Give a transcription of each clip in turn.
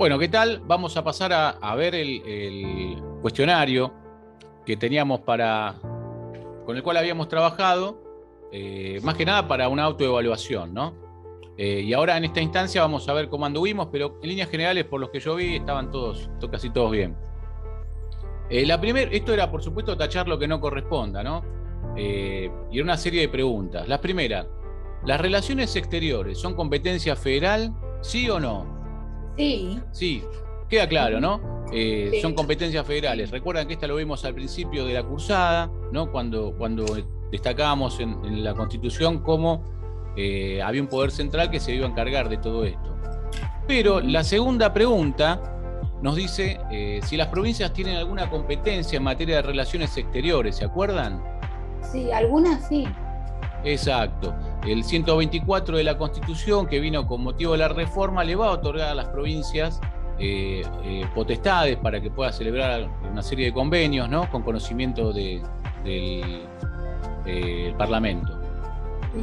Bueno, ¿qué tal? Vamos a pasar a ver el cuestionario que teníamos con el cual habíamos trabajado, más que nada para una autoevaluación, ¿no? Y ahora en esta instancia vamos a ver cómo anduvimos, pero en líneas generales, por los que yo vi, estaban casi todos bien. Esto era, por supuesto, tachar lo que no corresponda, ¿no? Y era una serie de preguntas. La primera, ¿las relaciones exteriores son competencia federal, sí o no? Sí, Sí, queda claro, ¿no? Son sí. competencias federales. Recuerdan que esta lo vimos al principio de la cursada, ¿no? Cuando destacábamos en la Constitución cómo había un poder central que se iba a encargar de todo esto. Pero la segunda pregunta nos dice si las provincias tienen alguna competencia en materia de relaciones exteriores, ¿se acuerdan? Sí, algunas sí. Exacto. El 124 de la Constitución, que vino con motivo de la reforma, le va a otorgar a las provincias potestades para que pueda celebrar una serie de convenios, ¿no? Con conocimiento del Parlamento.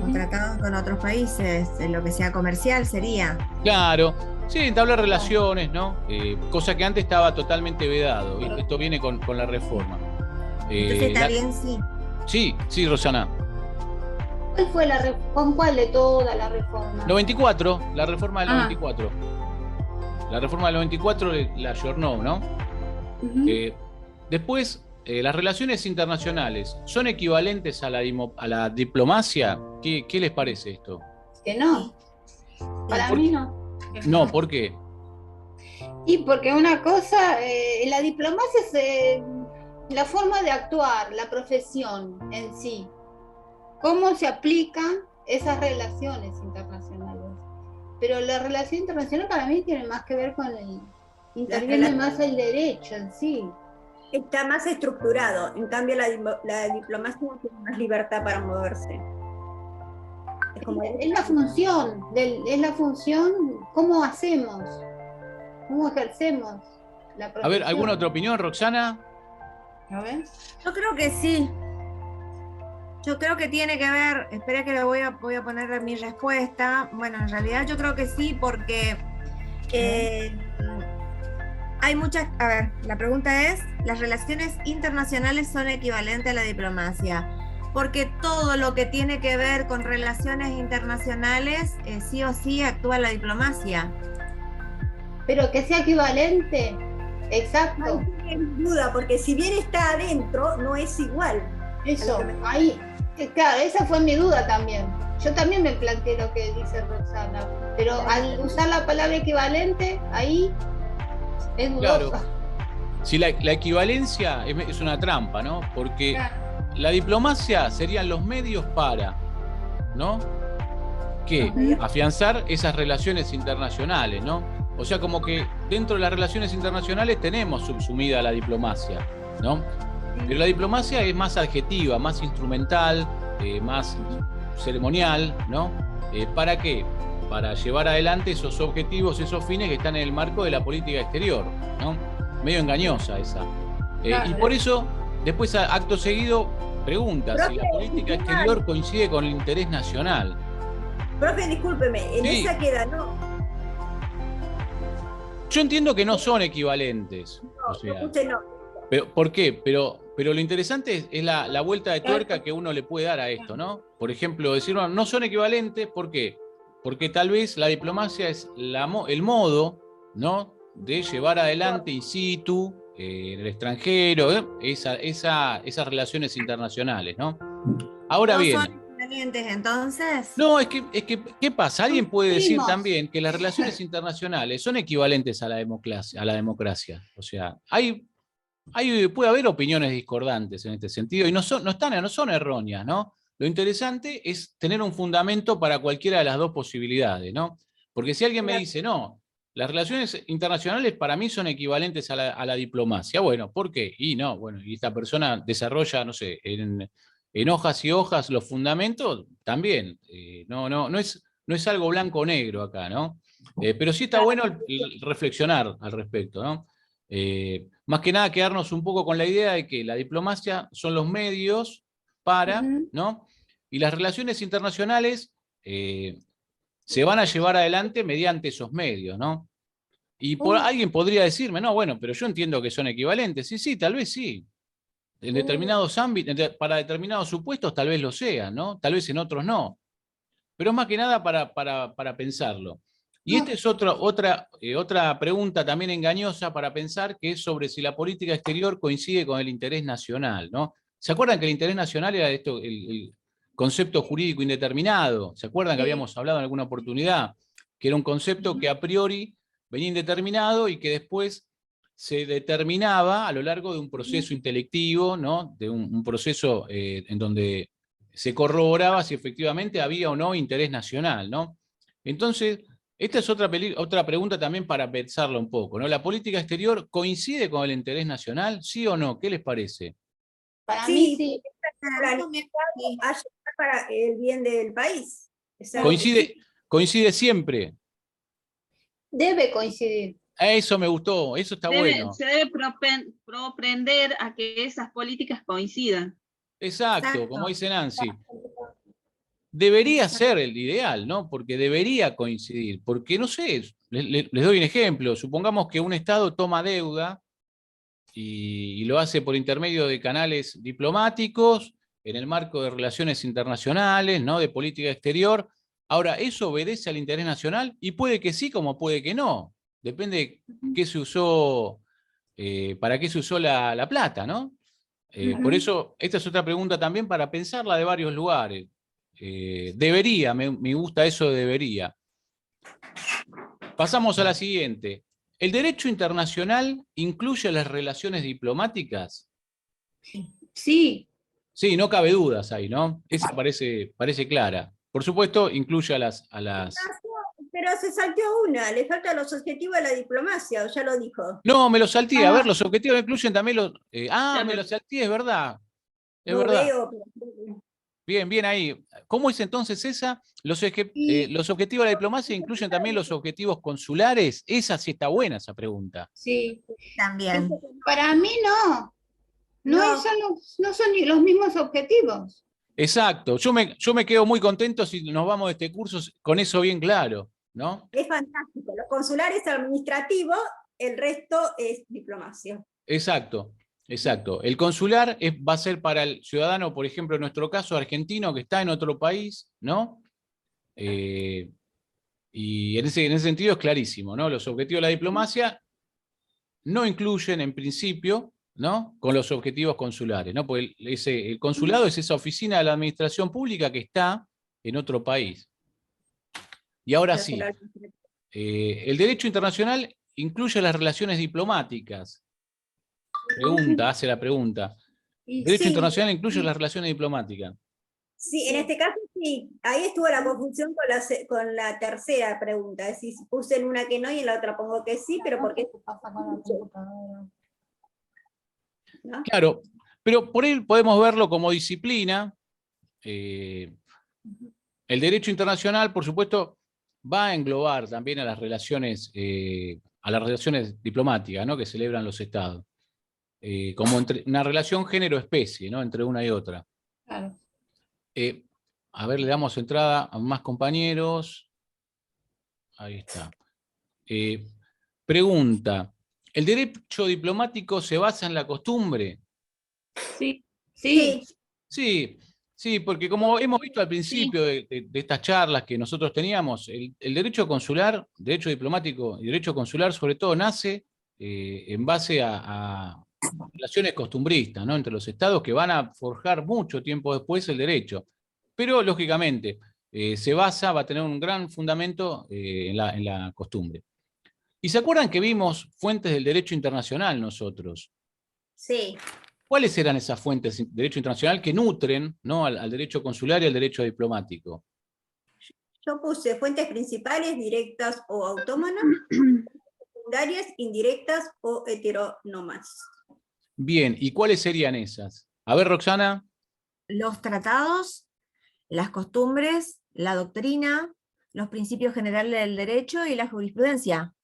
O tratados con otros países, en lo que sea comercial sería. Claro, sí, entablar relaciones, ¿no? Cosa que antes estaba totalmente vedado, ¿viste? Esto viene con la reforma. Entonces está bien, sí. Sí, sí, Rosana. ¿Cuál fue con cuál de toda la reforma? 94, la reforma del 94. La reforma del 94 la ayornó, ¿no? Ujú. Después, las relaciones internacionales, ¿son equivalentes a la diplomacia? ¿Qué les parece esto? Que no, para ¿Por mí qué? no. No, ¿por qué? Y porque una cosa, la diplomacia es la forma de actuar, la profesión en sí. ¿Cómo se aplican esas relaciones internacionales? Pero la relación internacional para mí tiene más que ver con interviene más el derecho en sí. Está más estructurado, en cambio la diplomacia tiene más libertad para moverse. Es la función, ¿cómo hacemos? ¿Cómo ejercemos la A ver, ¿alguna profesión? otra opinión, Roxana? ¿No ves? Yo creo que sí. Yo creo que tiene que ver, espera que voy a poner mi respuesta. Bueno, en realidad yo creo que sí, porque hay muchas. A ver, la pregunta es: ¿las relaciones internacionales son equivalentes a la diplomacia? Porque todo lo que tiene que ver con relaciones internacionales, sí o sí actúa la diplomacia. Pero que sea equivalente, exacto. No hay duda, porque si bien está adentro, no es igual. Eso, ahí, claro, esa fue mi duda también. Yo también me planteé lo que dice Roxana, pero al usar la palabra equivalente, ahí es dudosa. Claro. Si la equivalencia es una trampa, ¿no? Porque Claro. la diplomacia serían los medios para, ¿no? ¿Qué? Afianzar esas relaciones internacionales, ¿no? O sea, como que dentro de las relaciones internacionales tenemos subsumida la diplomacia, ¿no? Pero la diplomacia es más adjetiva, más instrumental, más ceremonial, ¿no? ¿Para qué? Para llevar adelante esos objetivos, esos fines que están en el marco de la política exterior, ¿no? Medio engañosa esa. Y por eso, después, acto seguido, pregunta si la política exterior coincide con el interés nacional. Profe, discúlpeme, en Sí. esa queda, ¿no? Yo entiendo que no son equivalentes. O sea, Usted no. pero, ¿por qué? Pero lo interesante es la vuelta de tuerca que uno le puede dar a esto, ¿no? Por ejemplo, decir, no, no son equivalentes, ¿por qué? Porque tal vez la diplomacia es el modo, ¿no? De llevar adelante in situ, en el extranjero, esas relaciones internacionales, ¿no? Ahora ¿No bien, son equivalentes entonces? no, ¿qué pasa? Alguien puede decir Primos. también que las relaciones internacionales son equivalentes a la democracia. O sea, puede haber opiniones discordantes en este sentido y no son erróneas, ¿no? Lo interesante es tener un fundamento para cualquiera de las dos posibilidades, ¿no? Porque si alguien me dice, no, las relaciones internacionales para mí son equivalentes a la diplomacia, bueno, ¿por qué? Y no, bueno, y esta persona desarrolla, no sé, en hojas y hojas los fundamentos, también. No es algo blanco o negro acá, ¿no? Pero sí está bueno reflexionar al respecto, ¿no? Más que nada quedarnos un poco con la idea de que la diplomacia son los medios para, ¿no? Y las relaciones internacionales se van a llevar adelante mediante esos medios, ¿no? Y alguien podría decirme, no, bueno, pero yo entiendo que son equivalentes. Sí, sí, tal vez sí. En determinados ámbitos, para determinados supuestos tal vez lo sean, ¿no? Tal vez en otros no. Pero es más que nada para pensarlo. Y esta es otra pregunta también engañosa para pensar, que es sobre si la política exterior coincide con el interés nacional, ¿no? ¿Se acuerdan que el interés nacional era esto, el concepto jurídico indeterminado? ¿Se acuerdan que habíamos hablado en alguna oportunidad? Que era un concepto que a priori venía indeterminado y que después se determinaba a lo largo de un proceso intelectivo, ¿no? De un proceso en donde se corroboraba si efectivamente había o no interés nacional, ¿no? Entonces, esta es otra pregunta también para pensarlo un poco, ¿no? ¿La política exterior coincide con el interés nacional? ¿Sí o no? ¿Qué les parece? Para mí sí. Ayudar para el bien del país. Coincide siempre. Debe coincidir. Eso me gustó, eso está bueno. Se debe propender a que esas políticas coincidan. Exacto, como dice Nancy. Debería ser el ideal, ¿no? Porque debería coincidir. Porque, no sé, les doy un ejemplo. Supongamos que un Estado toma deuda y lo hace por intermedio de canales diplomáticos, en el marco de relaciones internacionales, ¿no? De política exterior. Ahora, ¿eso obedece al interés nacional? Y puede que sí, como puede que no. Depende de qué se usó, para qué se usó la plata, ¿no? Por eso, esta es otra pregunta también para pensarla de varios lugares. Debería, me gusta eso de debería. Pasamos a la siguiente. ¿El derecho internacional incluye las relaciones diplomáticas? Sí. Sí, no cabe dudas ahí, ¿no? Esa parece clara. Por supuesto, incluye a las... Pero se salteó una, le faltan los objetivos de la diplomacia, o ya lo dijo. No, me los salteé. A ver, los objetivos incluyen también los... me los salteé, es verdad. Es No verdad. veo. Bien, bien ahí. ¿Cómo es entonces esa? Los objetivos de la diplomacia incluyen también los objetivos consulares. Esa sí está buena, esa pregunta. Sí. También. Para mí no. No son ni los mismos objetivos. Exacto. Yo me quedo muy contento si nos vamos de este curso con eso bien claro, ¿no? Es fantástico. Lo consular es administrativo, el resto es diplomacia. Exacto. Exacto. El consular va a ser para el ciudadano, por ejemplo, en nuestro caso, argentino, que está en otro país, ¿no? Y en ese sentido es clarísimo, ¿no? Los objetivos de la diplomacia no incluyen, en principio, ¿no? Con los objetivos consulares, ¿no? Porque el consulado es esa oficina de la administración pública que está en otro país. Y ahora sí, el derecho internacional incluye las relaciones diplomáticas. Hace la pregunta. ¿Derecho internacional incluye las relaciones diplomáticas? Sí, en este caso sí. Ahí estuvo la confusión con la tercera pregunta. Es decir, puse en una que no y en la otra pongo que sí, pero ¿por qué pasa con la computadora? ¿No? Claro, pero por ahí podemos verlo como disciplina. El derecho internacional, por supuesto, va a englobar también a las relaciones diplomáticas, ¿no? Que celebran los estados. Como una relación género-especie, ¿no? Entre una y otra. Claro. A ver, le damos entrada a más compañeros. Ahí está. Pregunta, ¿el derecho diplomático se basa en la costumbre? Sí. Sí. Sí, porque como hemos visto al principio de estas charlas que nosotros teníamos, el derecho consular, derecho diplomático y derecho consular sobre todo nace en base a relaciones costumbristas, ¿no? Entre los estados que van a forjar mucho tiempo después el derecho. Pero, lógicamente, va a tener un gran fundamento en la costumbre. ¿Y se acuerdan que vimos fuentes del derecho internacional nosotros? Sí. ¿Cuáles eran esas fuentes de derecho internacional que nutren, ¿no? al derecho consular y al derecho diplomático? Yo puse fuentes principales, directas o autónomas, secundarias, indirectas o heterónomas. Bien, ¿y cuáles serían esas? A ver, Roxana. Los tratados, las costumbres, la doctrina, los principios generales del derecho y la jurisprudencia.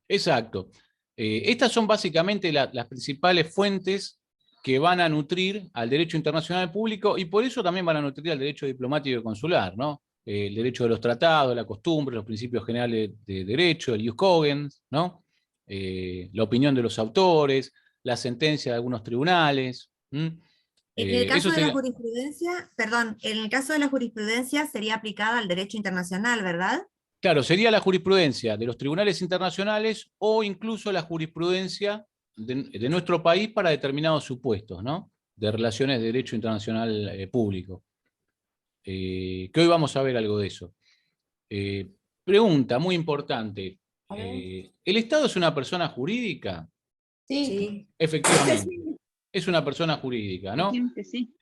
Exacto. Estas son básicamente las principales fuentes que van a nutrir al derecho internacional público y por eso también van a nutrir al derecho diplomático y consular, ¿no? El derecho de los tratados, la costumbre, los principios generales de derecho, el ius cogens, ¿no? la opinión de los autores, la sentencia de algunos tribunales. En el caso Eso de la sería- jurisprudencia, perdón, en el caso de la jurisprudencia sería aplicada al derecho internacional, ¿verdad? Claro, sería la jurisprudencia de los tribunales internacionales o incluso la jurisprudencia de nuestro país para determinados supuestos, ¿no? De relaciones de derecho internacional público. Que hoy vamos a ver algo de eso. Pregunta muy importante. ¿El Estado es una persona jurídica? Sí. Sí. Efectivamente, es una persona jurídica, ¿no? Decimos que sí.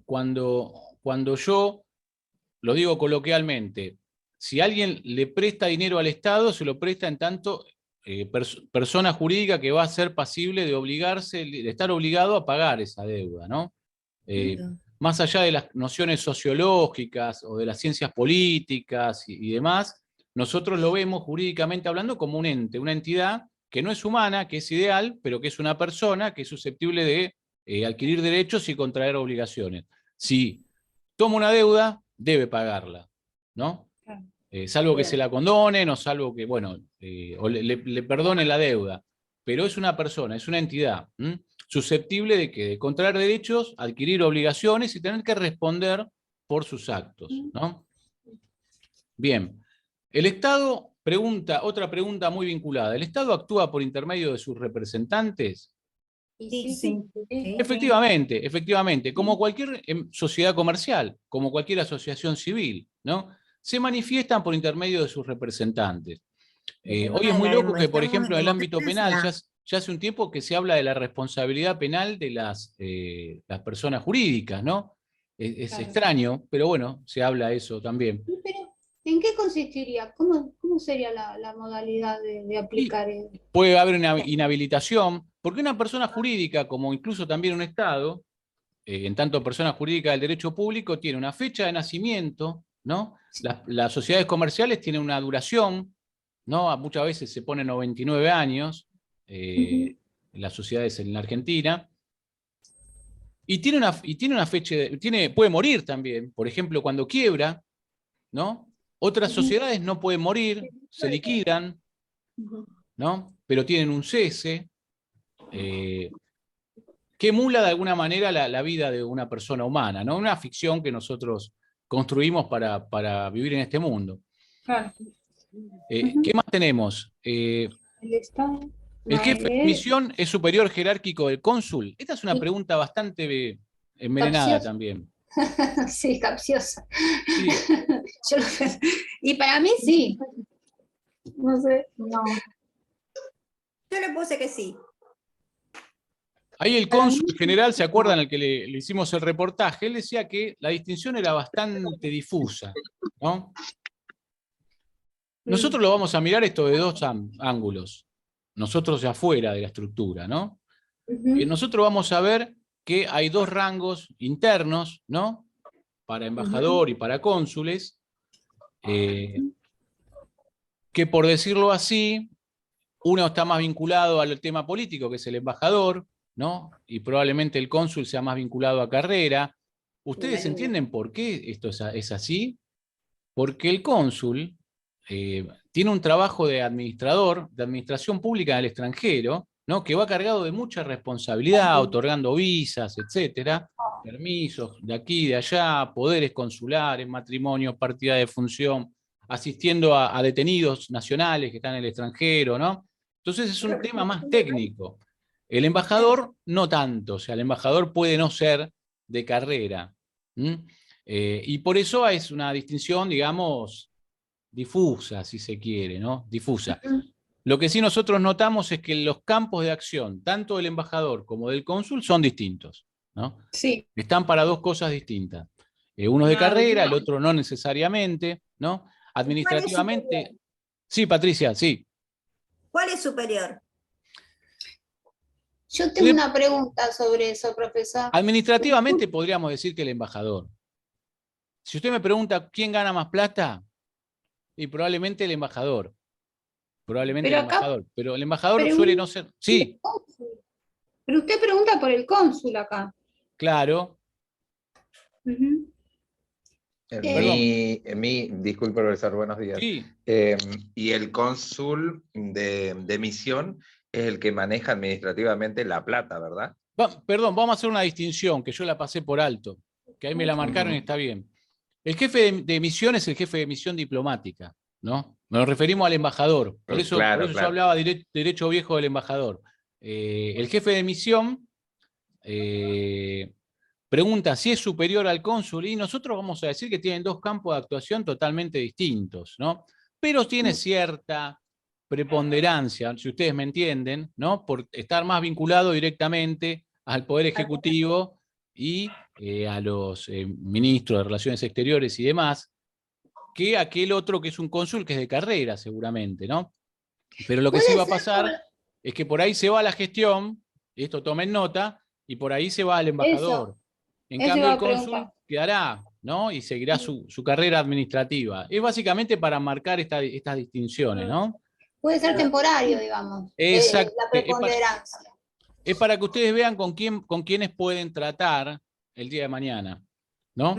Cuando yo, lo digo coloquialmente, si alguien le presta dinero al Estado, se lo presta en tanto persona jurídica que va a ser pasible de obligarse, de estar obligado a pagar esa deuda, ¿no? Más allá de las nociones sociológicas o de las ciencias políticas y demás, nosotros lo vemos jurídicamente hablando como un ente, una entidad que no es humana, que es ideal, pero que es una persona que es susceptible de adquirir derechos y contraer obligaciones. Si toma una deuda, debe pagarla, ¿no? Salvo que se la condonen o salvo que, bueno, o le perdonen la deuda. Pero es una persona, es una entidad susceptible de contraer derechos, adquirir obligaciones y tener que responder por sus actos, ¿no? Bien. El Estado, otra pregunta muy vinculada. ¿El Estado actúa por intermedio de sus representantes? Sí. Efectivamente, como cualquier sociedad comercial, como cualquier asociación civil, ¿no? Se manifiestan por intermedio de sus representantes. Hoy es muy loco que, por ejemplo, en el ámbito penal, ya hace un tiempo que se habla de la responsabilidad penal de las personas jurídicas, ¿no? Es Claro. extraño, pero bueno, se habla eso también. Pero, ¿en qué consistiría? ¿Cómo sería la modalidad de aplicar eso? Puede haber una inhabilitación, porque una persona jurídica, como incluso también un Estado, en tanto persona jurídica del derecho público, tiene una fecha de nacimiento, ¿no? Las sociedades comerciales tienen una duración, ¿no? Muchas veces se pone 99 años, en las sociedades en la Argentina, y tiene una fecha, puede morir también, por ejemplo, cuando quiebra, ¿no? Otras sociedades no pueden morir, se liquidan, ¿no? Pero tienen un cese, que emula de alguna manera la vida de una persona humana, ¿no? Una ficción que nosotros construimos para vivir en este mundo. Claro. ¿Qué más tenemos? El Estado. ¿El jefe de misión es superior jerárquico del cónsul? Esta es una pregunta bastante envenenada Capciosa. también. Sí, capciosa. Sí. Y para mí sí. No sé, no. Yo le puse que sí. Ahí el cónsul general, ¿se acuerdan al que le hicimos el reportaje? Él decía que la distinción era bastante difusa, ¿no? Nosotros lo vamos a mirar esto de dos ángulos. Nosotros de afuera de la estructura, ¿no? Nosotros vamos a ver que hay dos rangos internos, ¿no? Para embajador y para cónsules, que por decirlo así, uno está más vinculado al tema político, que es el embajador, ¿no? Y probablemente el cónsul sea más vinculado a carrera. ¿Ustedes entienden por qué esto es así? Porque el cónsul tiene un trabajo de administrador, de administración pública en el extranjero, ¿no? Que va cargado de mucha responsabilidad, otorgando visas, etcétera, permisos de aquí, de allá, poderes consulares, matrimonios, partida de función, asistiendo a detenidos nacionales que están en el extranjero, ¿no? Entonces es un tema más técnico. El embajador no tanto, o sea, el embajador puede no ser de carrera. Y por eso es una distinción, digamos, difusa, si se quiere, ¿no? Difusa. Lo que sí nosotros notamos es que los campos de acción, tanto del embajador como del cónsul, son distintos, ¿no? Sí. Están para dos cosas distintas. Uno es de carrera, el otro no necesariamente, ¿no? Administrativamente. Sí, Patricia, sí. ¿Cuál es superior? Yo tengo una pregunta sobre eso, profesor. Administrativamente podríamos decir que el embajador. Si usted me pregunta quién gana más plata, y probablemente el embajador. Probablemente Pero el embajador. Pero el embajador pero suele no ser. Sí, Pero usted pregunta por el cónsul acá. claro. Disculpe, profesor, buenos días. Sí. Y el cónsul de misión es el que maneja administrativamente la plata, ¿verdad? Perdón, vamos a hacer una distinción, que yo la pasé por alto, que ahí me la marcaron y está bien. El jefe de misión es el jefe de misión diplomática, ¿no? Nos referimos al embajador. Por eso, Claro, yo claro. hablaba de derecho viejo del embajador. El jefe de misión pregunta si es superior al cónsul, y nosotros vamos a decir que tienen dos campos de actuación totalmente distintos, ¿no? Pero tiene cierta preponderancia, si ustedes me entienden, ¿no? Por estar más vinculado directamente al Poder Ejecutivo y a los ministros de Relaciones Exteriores y demás, que aquel otro que es un cónsul que es de carrera, seguramente, ¿no? Pero lo que sí va a pasar es que por ahí se va la gestión, esto tomen nota, y por ahí se va al embajador. En eso cambio, iba el a cónsul preguntar. quedará, ¿no? Y seguirá su carrera administrativa. Es básicamente para marcar estas distinciones, ¿no? Puede ser temporario, digamos, Exacto. la preponderancia. Es para que ustedes vean con quiénes pueden tratar el día de mañana, ¿no?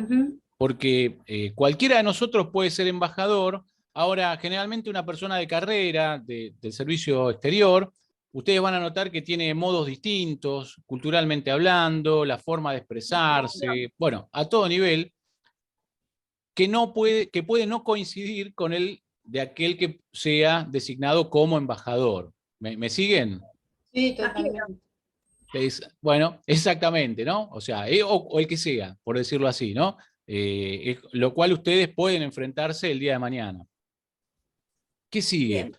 Porque cualquiera de nosotros puede ser embajador. Ahora, generalmente una persona de carrera, del servicio exterior, ustedes van a notar que tiene modos distintos, culturalmente hablando, la forma de expresarse, bueno, a todo nivel, que puede no coincidir con el de aquel que sea designado como embajador. ¿Me siguen? Sí, totalmente. Bueno, exactamente, ¿no? O sea, o el que sea, por decirlo así, ¿no? Lo cual ustedes pueden enfrentarse el día de mañana. ¿Qué sigue?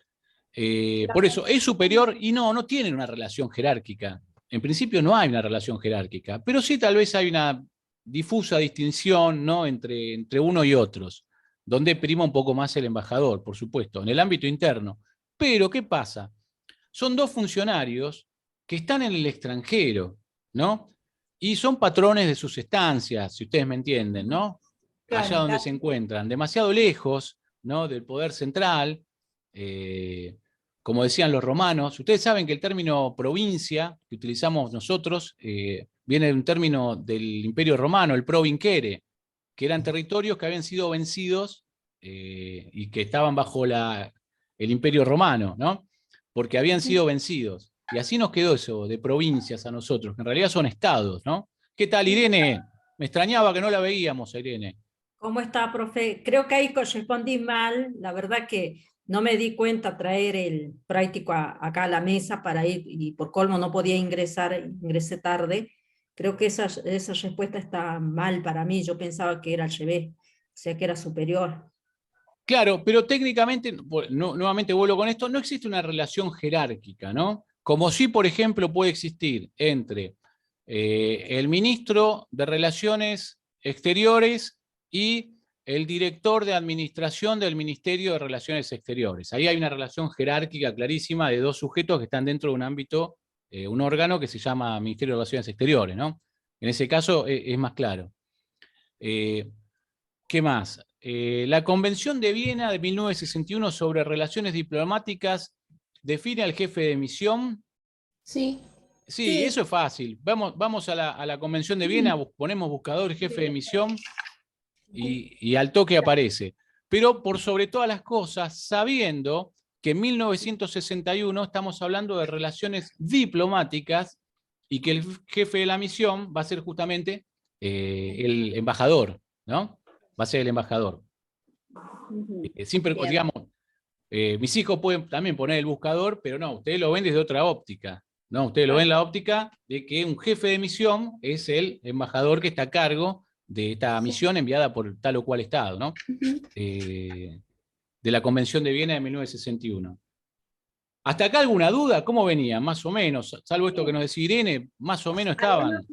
Por eso, es superior y no tienen una relación jerárquica. En principio no hay una relación jerárquica, pero sí tal vez hay una difusa distinción, ¿no? entre uno y otros, donde prima un poco más el embajador, por supuesto, en el ámbito interno. Pero, ¿qué pasa? Son dos funcionarios que están en el extranjero, ¿no? Y son patrones de sus estancias, si ustedes me entienden, ¿no? Claro, Allá donde claro. se encuentran, demasiado lejos, ¿no? Del poder central, como decían los romanos. Ustedes saben que el término provincia que utilizamos nosotros viene de un término del Imperio Romano, el provincere, que eran territorios que habían sido vencidos y que estaban bajo el Imperio Romano, ¿no? Porque habían sido vencidos. Y así nos quedó eso de provincias a nosotros, que en realidad son estados, ¿no? ¿Qué tal, Irene? Me extrañaba que no la veíamos, Irene. ¿Cómo está, profe? Creo que ahí respondí mal. La verdad que no me di cuenta traer el práctico acá a la mesa para ir, y por colmo no podía ingresé tarde. Creo que esa respuesta está mal para mí. Yo pensaba que era al revés, o sea que era superior. Claro, pero técnicamente, nuevamente vuelvo con esto, no existe una relación jerárquica, ¿no? Como sí, por ejemplo, puede existir entre el ministro de Relaciones Exteriores y el director de administración del Ministerio de Relaciones Exteriores. Ahí hay una relación jerárquica clarísima de dos sujetos que están dentro de un ámbito, un órgano que se llama Ministerio de Relaciones Exteriores, ¿no? En ese caso es más claro. ¿Qué más? La Convención de Viena de 1961 sobre relaciones diplomáticas define al jefe de misión. Sí. Sí, eso es fácil. Vamos a la Convención de Viena, ponemos buscador jefe de misión y al toque aparece. Pero por sobre todas las cosas, sabiendo que en 1961 estamos hablando de relaciones diplomáticas y que el jefe de la misión va a ser justamente el embajador, ¿no? Va a ser el embajador. Siempre, Bien. digamos, mis hijos pueden también poner el buscador, pero no, ustedes lo ven desde otra óptica. No, ustedes lo ven la óptica de que un jefe de misión es el embajador que está a cargo de esta misión enviada por tal o cual Estado, ¿no? De la Convención de Viena de 1961. ¿Hasta acá alguna duda? ¿Cómo venía? Más o menos, salvo esto que nos decía Irene, más o menos estaban.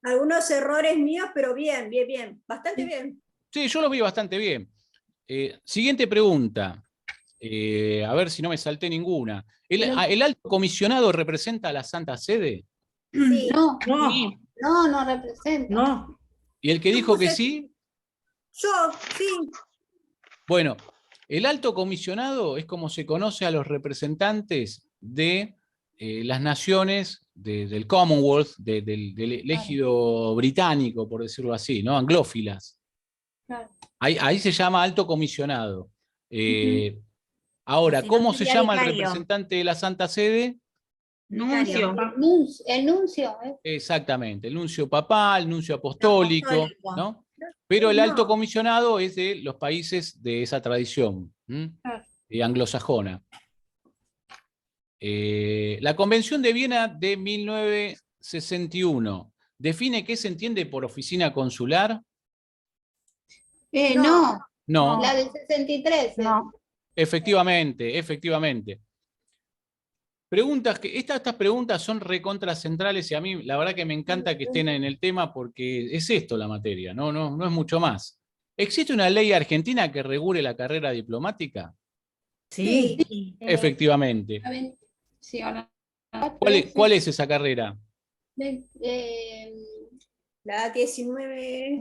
Algunos errores míos, pero bien, bien, bien. Bastante bien. Sí, yo lo vi bastante bien. Siguiente pregunta. A ver si no me salté ninguna. ¿El alto comisionado representa a la Santa Sede? Sí. No, No, no representa. no. ¿Y el que dijo que sí? Yo, sí. Bueno, el alto comisionado es como se conoce a los representantes de las naciones del Commonwealth, del ejido británico, por decirlo así, ¿no? Anglófilas. Claro. Ahí se llama alto comisionado. Ahora, Si no ¿cómo se sería llama el vicario. representante de la Santa Sede? Nuncio. El nuncio, ¿eh? Exactamente, el nuncio papal, el nuncio apostólico, Apostólico. ¿no? Pero el alto No. comisionado es de los países de esa tradición anglosajona. La Convención de Viena de 1961 define qué se entiende por oficina consular. No, No, la del 63. No. efectivamente. Estas preguntas son recontra centrales y a mí la verdad que me encanta que estén en el tema porque es esto la materia, no es mucho más. ¿Existe una ley argentina que regule la carrera diplomática? Sí. Efectivamente. Sí, ahora. ¿Cuál es esa carrera? La 19.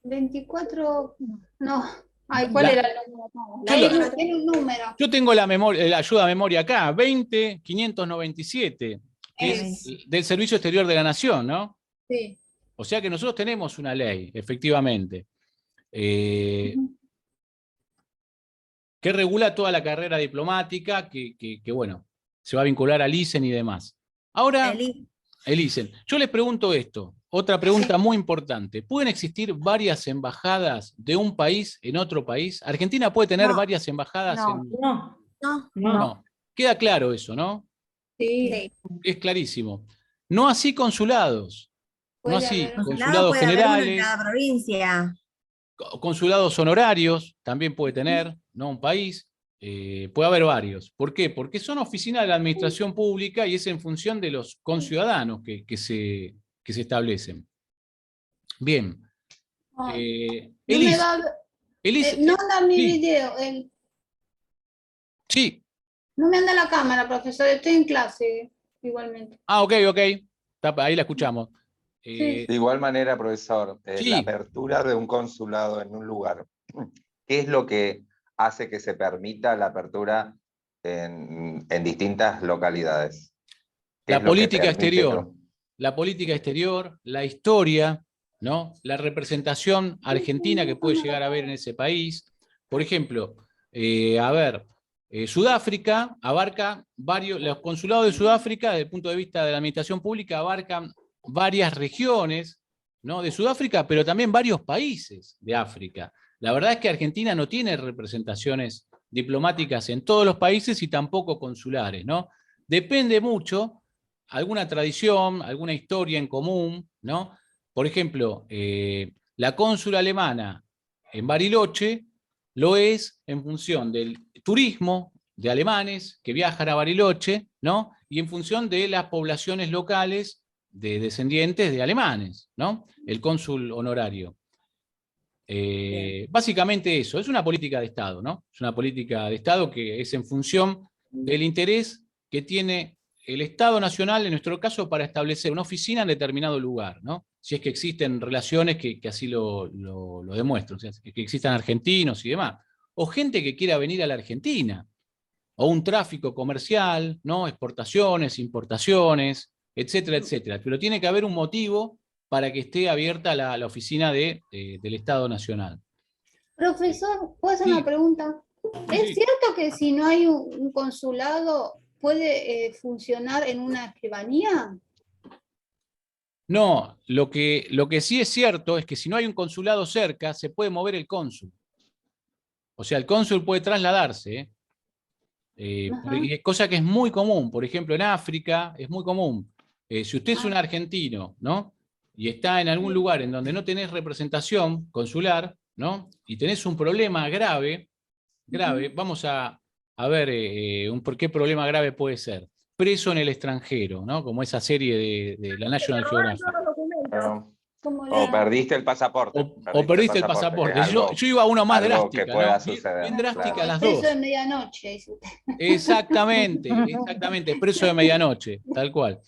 24, no. Ay, ¿cuál era el número? Tiene un número. Yo tengo la ayuda a memoria acá, 20.597, que es del Servicio Exterior de la Nación, ¿no? Sí. O sea que nosotros tenemos una ley, efectivamente, que regula toda la carrera diplomática, que bueno, se va a vincular al ISEN y demás. Ahora, el ISEN. Yo les pregunto esto, otra pregunta muy importante. ¿Pueden existir varias embajadas de un país en otro país? ¿Argentina puede tener varias embajadas en...? No. Queda claro eso, ¿no? Sí. Es clarísimo. No así consulados. No así, consulados puede haber uno en generales, cada provincia. consulados honorarios, también puede tener, ¿no? Un país. Puede haber varios. ¿Por qué? Porque son oficinas de la administración pública y es en función de los conciudadanos que se establecen. Bien. No anda mi sí. video. Sí. No me anda la cámara, profesor. Estoy en clase igualmente. Ok. Ahí la escuchamos. De igual manera, profesor, sí. la apertura de un consulado en un lugar, ¿qué es lo que hace que se permita la apertura en distintas localidades? La política exterior. La política exterior, la historia, ¿no? La representación argentina que puede llegar a haber en ese país. Por ejemplo, Sudáfrica abarca los consulados de Sudáfrica, desde el punto de vista de la administración pública, abarcan varias regiones, ¿no? De Sudáfrica, pero también varios países de África. La verdad es que Argentina no tiene representaciones diplomáticas en todos los países y tampoco consulares, ¿no? Depende mucho, alguna tradición, alguna historia en común, ¿no? Por ejemplo, la cónsula alemana en Bariloche lo es en función del turismo de alemanes que viajan a Bariloche, ¿no? Y en función de las poblaciones locales de descendientes de alemanes, ¿no? El cónsul honorario. Básicamente eso, es una política de Estado, ¿no? Es una política de Estado que es en función del interés que tiene el Estado Nacional, en nuestro caso, para establecer una oficina en determinado lugar, ¿no? Si es que existen relaciones que así lo demuestran, o sea, que existan argentinos y demás, o gente que quiera venir a la Argentina, o un tráfico comercial, ¿no? Exportaciones, importaciones, etcétera. Pero tiene que haber un motivo para que esté abierta la oficina del Estado Nacional. Profesor, ¿puedo hacer una pregunta? ¿Es cierto que si no hay un consulado puede funcionar en una escribanía? No, lo que sí es cierto es que si no hay un consulado cerca, se puede mover el cónsul. O sea, el cónsul puede trasladarse, cosa que es muy común. Por ejemplo, en África es muy común. Si usted es un argentino, ¿no? Y está en algún lugar en donde no tenés representación consular, ¿no? Y tenés un problema grave, vamos a ver qué problema grave puede ser. Preso en el extranjero, ¿no? Como esa serie de la National Geographic. O perdiste el pasaporte. O perdiste el pasaporte. Yo iba a uno más drástica, que pueda ¿no? suceder, bien drástica claro. las dos. Preso de medianoche, dice usted. Exactamente, preso de medianoche, tal cual.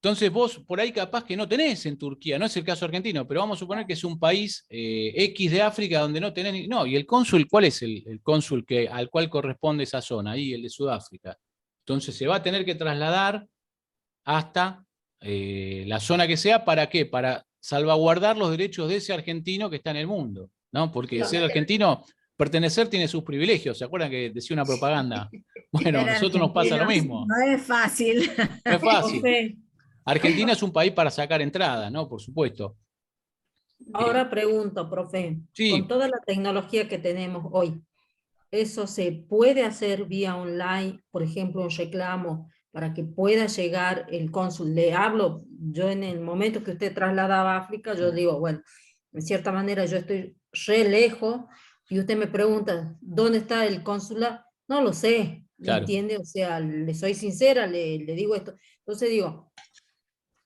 Entonces vos por ahí capaz que no tenés en Turquía, no es el caso argentino, pero vamos a suponer que es un país X de África donde no tenés... No, y el cónsul, ¿cuál es el cónsul al cual corresponde esa zona? Ahí, el de Sudáfrica. Entonces se va a tener que trasladar hasta la zona que sea, ¿para qué? Para salvaguardar los derechos de ese argentino que está en el mundo, ¿no? Porque ser argentino, pertenecer tiene sus privilegios. ¿Se acuerdan que decía una propaganda? Bueno, a Ser nosotros nos pasa lo argentino mismo. No es fácil. No es fácil. Profe, Argentina es un país para sacar entrada, ¿no? Por supuesto. ahora pregunto, profe, Sí. con toda la tecnología que tenemos hoy, ¿eso se puede hacer vía online, por ejemplo, un reclamo para que pueda llegar el cónsul? Le hablo, yo en el momento que usted trasladaba a África, yo digo, bueno, de cierta manera yo estoy re lejos y usted me pregunta, ¿dónde está el cónsul? No lo sé, ¿me Claro. entiende? O sea, le soy sincera, le digo esto. Entonces digo,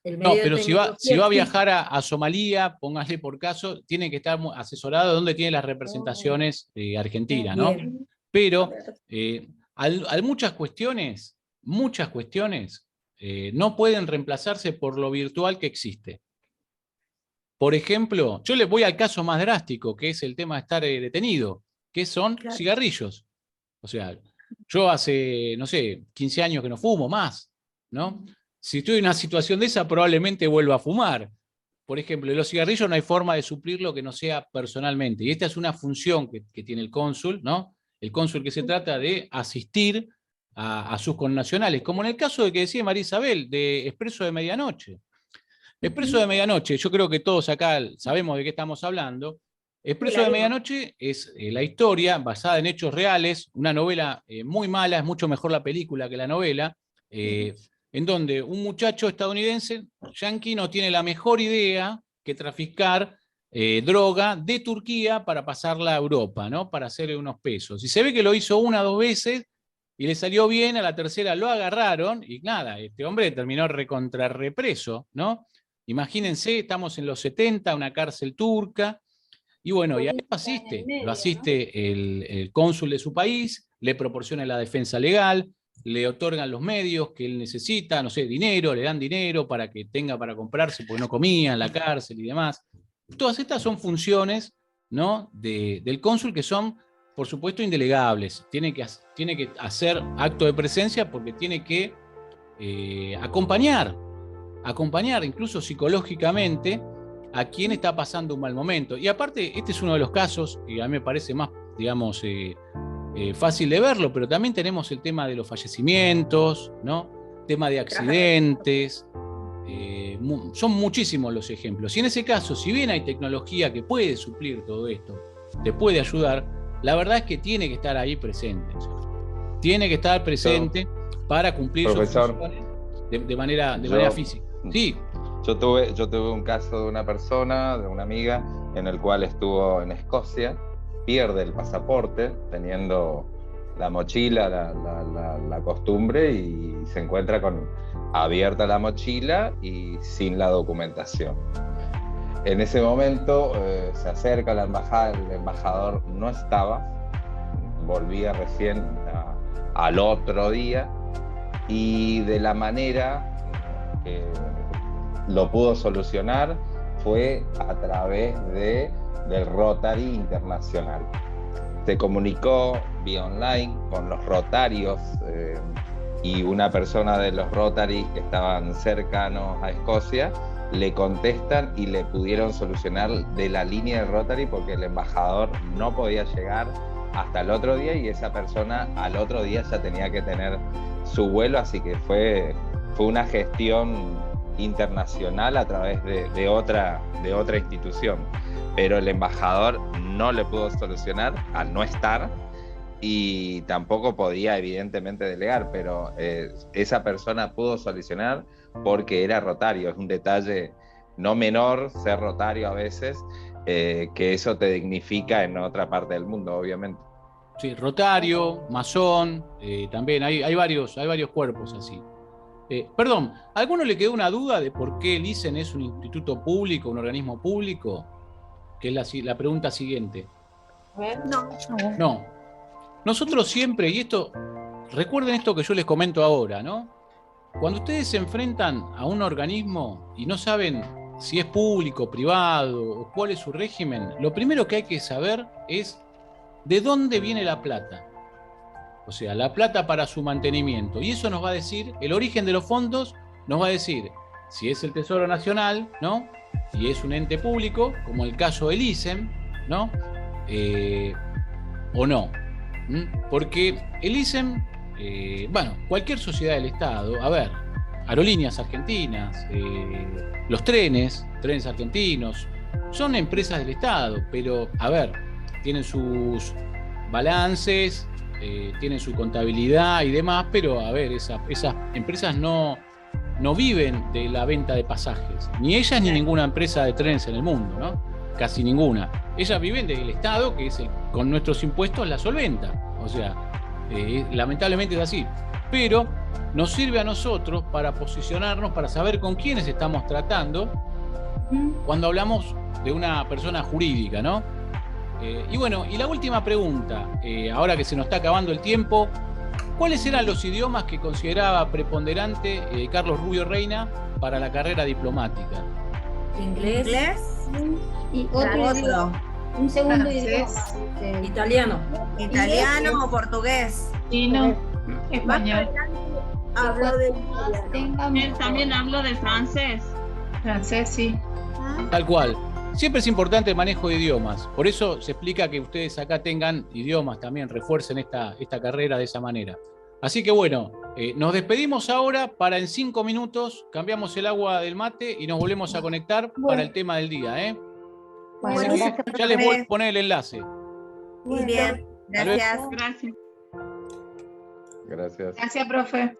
el No, medio de pero si va a tecnología viajar a Somalia, póngale por caso, tiene que estar asesorado de dónde tiene las representaciones argentinas, ¿no? Bien. Pero muchas cuestiones no pueden reemplazarse por lo virtual que existe. Por ejemplo, yo le voy al caso más drástico, que es el tema de estar detenido, que son cigarrillos. O sea, yo hace, no sé, 15 años que no fumo más, ¿no? Si estoy en una situación de esa, probablemente vuelva a fumar. Por ejemplo, los cigarrillos no hay forma de suplirlo que no sea personalmente. Y esta es una función que tiene el cónsul, ¿no? El cónsul que se trata de asistir a sus connacionales, como en el caso de que decía María Isabel, de Expreso de Medianoche. Expreso de Medianoche, yo creo que todos acá sabemos de qué estamos hablando. Expreso de Medianoche es la historia basada en hechos reales, una novela muy mala, es mucho mejor la película que la novela, en donde un muchacho estadounidense, yanqui, no tiene la mejor idea que traficar droga de Turquía para pasarla a Europa, ¿no? Para hacer unos pesos. Y se ve que lo hizo 1 o 2 veces y le salió bien, a la tercera lo agarraron y nada, este hombre terminó recontrarrepreso, ¿no? Imagínense, estamos en los 70, una cárcel turca, y bueno, y ahí lo asiste el cónsul de su país, le proporciona la defensa legal, le otorgan los medios que él necesita, no sé, dinero, le dan dinero para que tenga para comprarse, porque no comía en la cárcel y demás. Todas estas son funciones, ¿no? del cónsul que son, por supuesto, indelegables. Tiene que hacer acto de presencia porque tiene que acompañar incluso psicológicamente a quien está pasando un mal momento. Y aparte, este es uno de los casos que a mí me parece más, digamos, fácil de verlo, pero también tenemos el tema de los fallecimientos, ¿no? Tema de accidentes. Son muchísimos los ejemplos. Y en ese caso, si bien hay tecnología que puede suplir todo esto, te puede ayudar, la verdad es que tiene que estar ahí presente. Tiene que estar presente para cumplir sus funciones de manera física. Sí. Yo tuve un caso de una persona, de una amiga, en el cual estuvo en Escocia, pierde el pasaporte, teniendo la mochila, la costumbre, y se encuentra con abierta la mochila y sin la documentación. En ese momento se acerca a la embajada, el embajador no estaba, volvía recién al otro día, y de la manera que lo pudo solucionar fue a través del Rotary Internacional. Se comunicó vía online con los rotarios y una persona de los Rotary que estaban cercanos a Escocia le contestan y le pudieron solucionar de la línea del Rotary, porque el embajador no podía llegar hasta el otro día y esa persona al otro día ya tenía que tener su vuelo, así que fue una gestión internacional a través de otra institución, pero el embajador no le pudo solucionar al no estar y tampoco podía evidentemente delegar, pero esa persona pudo solucionar porque era rotario. Es un detalle no menor ser rotario a veces, que eso te dignifica en otra parte del mundo, obviamente. Sí, rotario, masón, también hay varios cuerpos así. Perdón, ¿a alguno le quedó una duda de por qué el ISEN es un instituto público, un organismo público? Que es la pregunta siguiente. No. Nosotros siempre, y esto, recuerden esto que yo les comento ahora, ¿no? Cuando ustedes se enfrentan a un organismo y no saben si es público, privado o cuál es su régimen, lo primero que hay que saber es de dónde viene la plata. O sea, la plata para su mantenimiento. Y eso nos va a decir, el origen de los fondos nos va a decir si es el Tesoro Nacional, ¿no? y es un ente público, como el caso del ISEM, ¿no? O no. Porque el ISEM, bueno, cualquier sociedad del Estado, a ver, Aerolíneas Argentinas, los trenes argentinos, son empresas del Estado, pero, a ver, tienen sus balances, tienen su contabilidad y demás, pero, a ver, esas empresas no viven de la venta de pasajes, ni ellas ni ninguna empresa de trenes en el mundo, ¿no? Casi ninguna. Ellas viven del Estado, que es con nuestros impuestos la solventa. O sea, lamentablemente es así. Pero nos sirve a nosotros para posicionarnos, para saber con quiénes estamos tratando cuando hablamos de una persona jurídica, ¿no? Y bueno, y la última pregunta, ahora que se nos está acabando el tiempo, ¿cuáles eran los idiomas que consideraba preponderante Carlos Rubio Reina para la carrera diplomática? Inglés, Y otro idioma, un segundo idioma. italiano. Italiano o portugués. Chino, español, Hablo de Él también habló de francés. francés, sí. Tal cual. Siempre es importante el manejo de idiomas. Por eso se explica que ustedes acá tengan idiomas también, refuercen esta carrera de esa manera. Así que bueno, nos despedimos ahora para en 5 minutos, cambiamos el agua del mate y nos volvemos a conectar para el tema del día, ¿eh? Bueno, Así que gracias. ya les voy a poner el enlace. Muy bien, gracias. Gracias. Gracias. Gracias, profe.